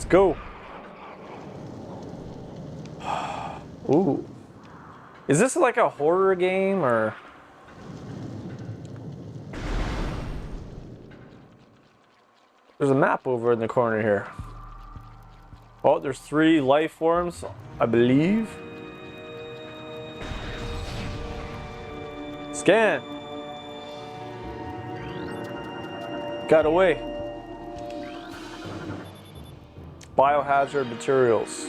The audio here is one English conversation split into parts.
Let's go. Ooh. Is this like a horror game or? There's a map over in the corner here. Oh, there's 3 life forms, I believe. Scan. Got away. Biohazard materials.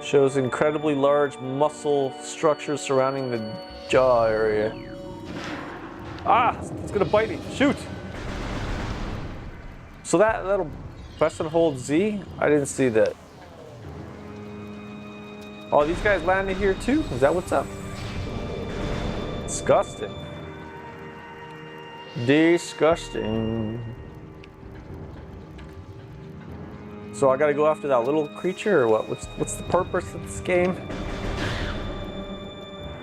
Shows incredibly large muscle structures surrounding the jaw area. Ah, it's gonna bite me. Shoot. So that'll press and hold Z? I didn't see that. Oh, these guys landed here too? Is that what's up? Disgusting. Disgusting. So I gotta go after that little creature or what? What's the purpose of this game?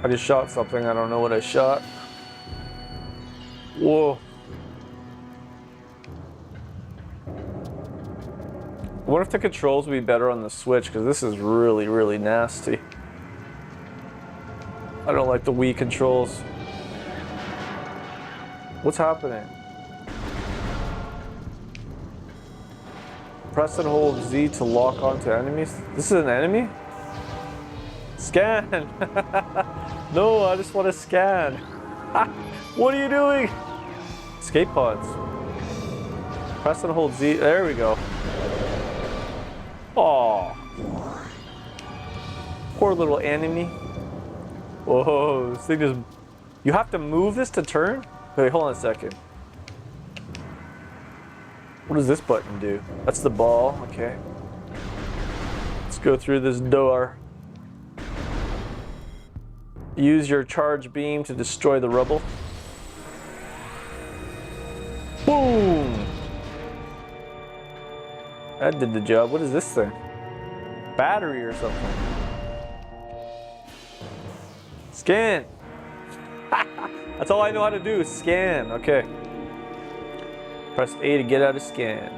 I just shot something, I don't know what I shot. Whoa. I wonder if the controls would be better on the Switch, because this is really, really nasty. I don't like the Wii controls. What's happening? Press and hold Z to lock onto enemies. This is an enemy? Scan! No, I just want to scan. What are you doing? Escape pods. Press and hold Z. There we go. Oh, poor little enemy. Whoa, this thing just... You have to move this to turn? Wait, hold on a second. What does this button do? That's the ball, okay. Let's go through this door. Use your charge beam to destroy the rubble. Boom! That did the job. What is this thing? Battery or something. Scan! That's all I know how to do, scan. Okay. Press A to get out of scan.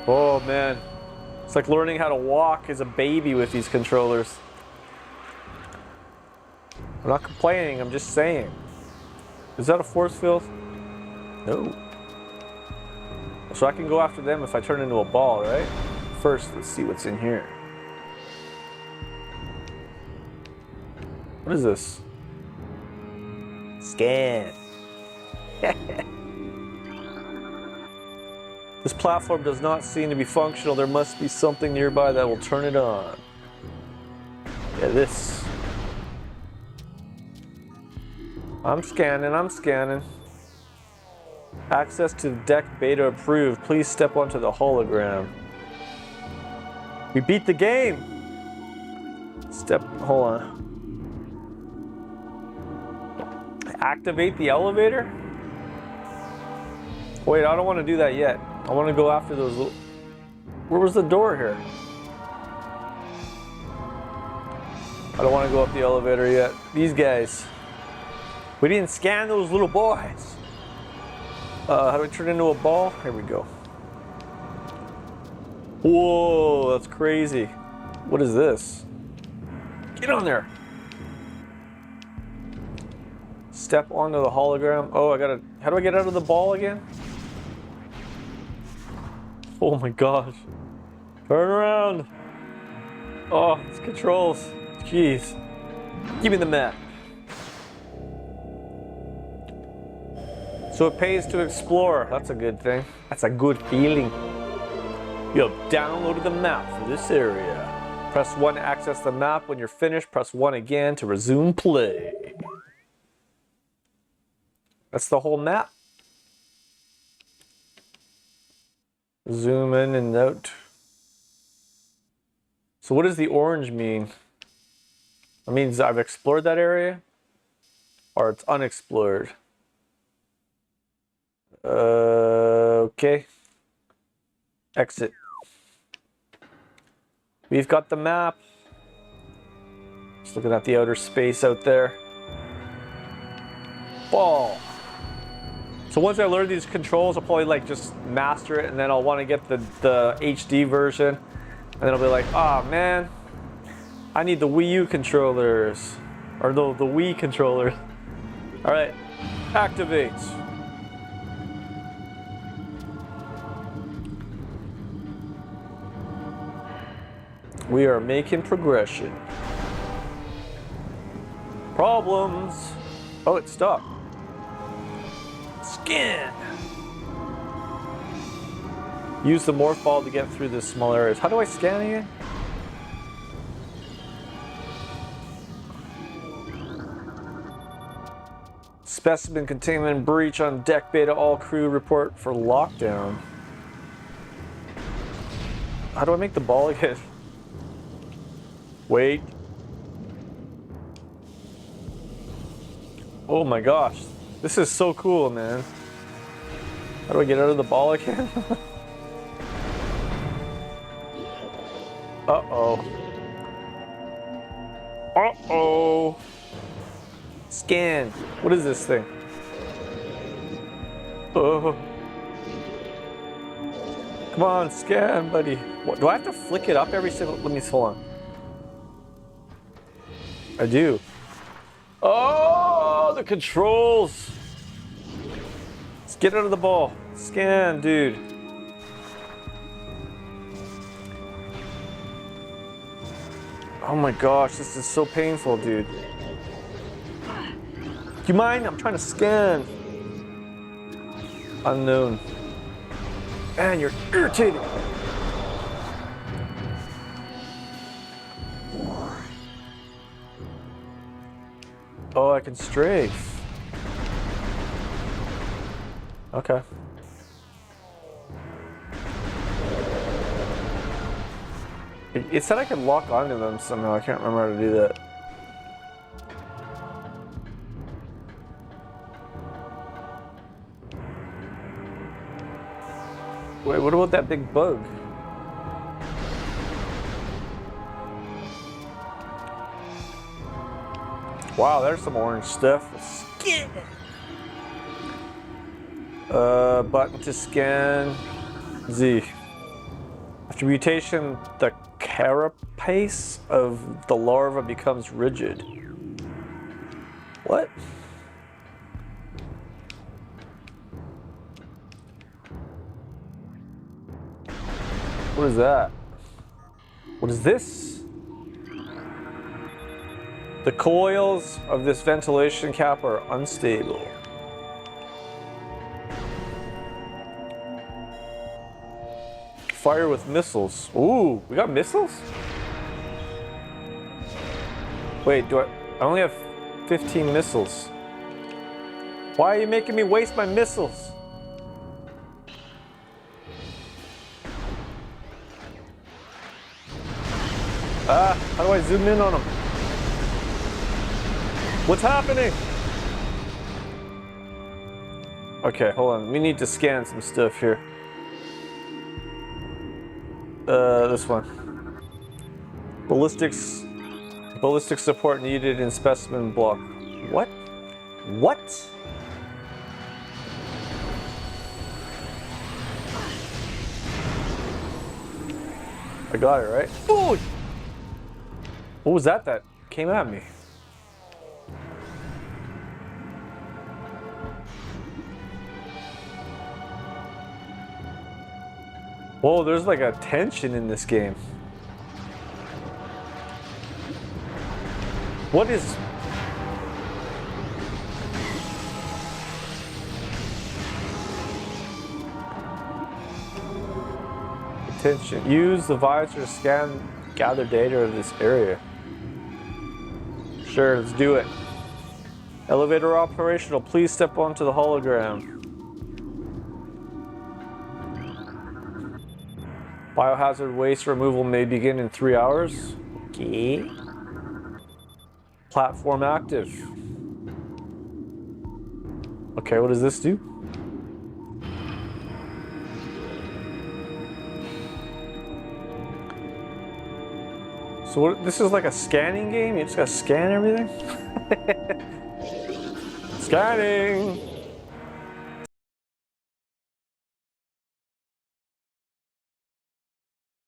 Oh man. It's like learning how to walk as a baby with these controllers. I'm not complaining, I'm just saying. Is that a force field? No. So I can go after them if I turn into a ball, right? First, let's see what's in here. What is this? Scan. This platform does not seem to be functional. There must be something nearby that will turn it on. Yeah, this. I'm scanning, I'm scanning. Access to deck beta approved. Please step onto the hologram. We beat the game! Hold on. Activate the elevator? Wait, I don't want to do that yet. I want to go after those little... Where was the door here? I don't want to go up the elevator yet. These guys. We didn't scan those little boys. How do I turn into a ball? Here we go. Whoa, that's crazy. What is this? Get on there. Step onto the hologram. Oh, I gotta... How do I get out of the ball again? Oh my gosh. Turn around. Oh, it's controls. Jeez. Give me the map. So it pays to explore. That's a good thing. That's a good feeling. You have downloaded the map for this area. Press 1 to access the map. When you're finished, press 1 again to resume play. That's the whole map. Zoom in and out. So what does the orange mean? It means I've explored that area? Or it's unexplored? Okay. Exit. We've got the map. Just looking at the outer space out there. Ball. So once I learn these controls, I'll probably like just master it, and then I'll want to get the HD version, and then I'll be like, ah, man, I need the Wii U controllers, or the Wii controllers. All right, activate. We are making progression. Problems. Oh, it stopped. Skin. Use the morph ball to get through the small areas. How do I scan again? Specimen containment breach on deck beta. All crew report for lockdown. How do I make the ball again? Wait. Oh my gosh. This is so cool, man. How do I get out of the ball again? Uh-oh. Uh-oh. Scan. What is this thing? Oh. Come on, scan, buddy. What, do I have to flick it up every single... Let me... Hold on. I do. Oh, the controls. Let's get out of the ball. Scan, dude. Oh my gosh, this is so painful, dude. Do you mind? I'm trying to scan. Unknown. Man, you're irritating. Oh, I can strafe. Okay. It said I could lock onto them somehow. I can't remember how to do that. Wait, what about that big bug? Wow, there's some orange stuff. Skin. Button to scan. Z. After mutation, the carapace of the larva becomes rigid. What? What is that? What is this? The coils of this ventilation cap are unstable. Fire with missiles. Ooh, we got missiles? Wait, I only have 15 missiles. Why are you making me waste my missiles? Ah, how do I zoom in on them? What's happening? Okay, hold on. We need to scan some stuff here. This one. Ballistic support needed in specimen block. What? What? I got it, right? Ooh! What was that came at me? Whoa, there's like a tension in this game. What is... Attention. Use the visor to scan, gather data of this area. Sure, let's do it. Elevator operational. Please step onto the hologram. Biohazard waste removal may begin in 3 hours. Okay. Platform active. Okay, what does this do? So what, this is like a scanning game? You just gotta scan everything? Scanning!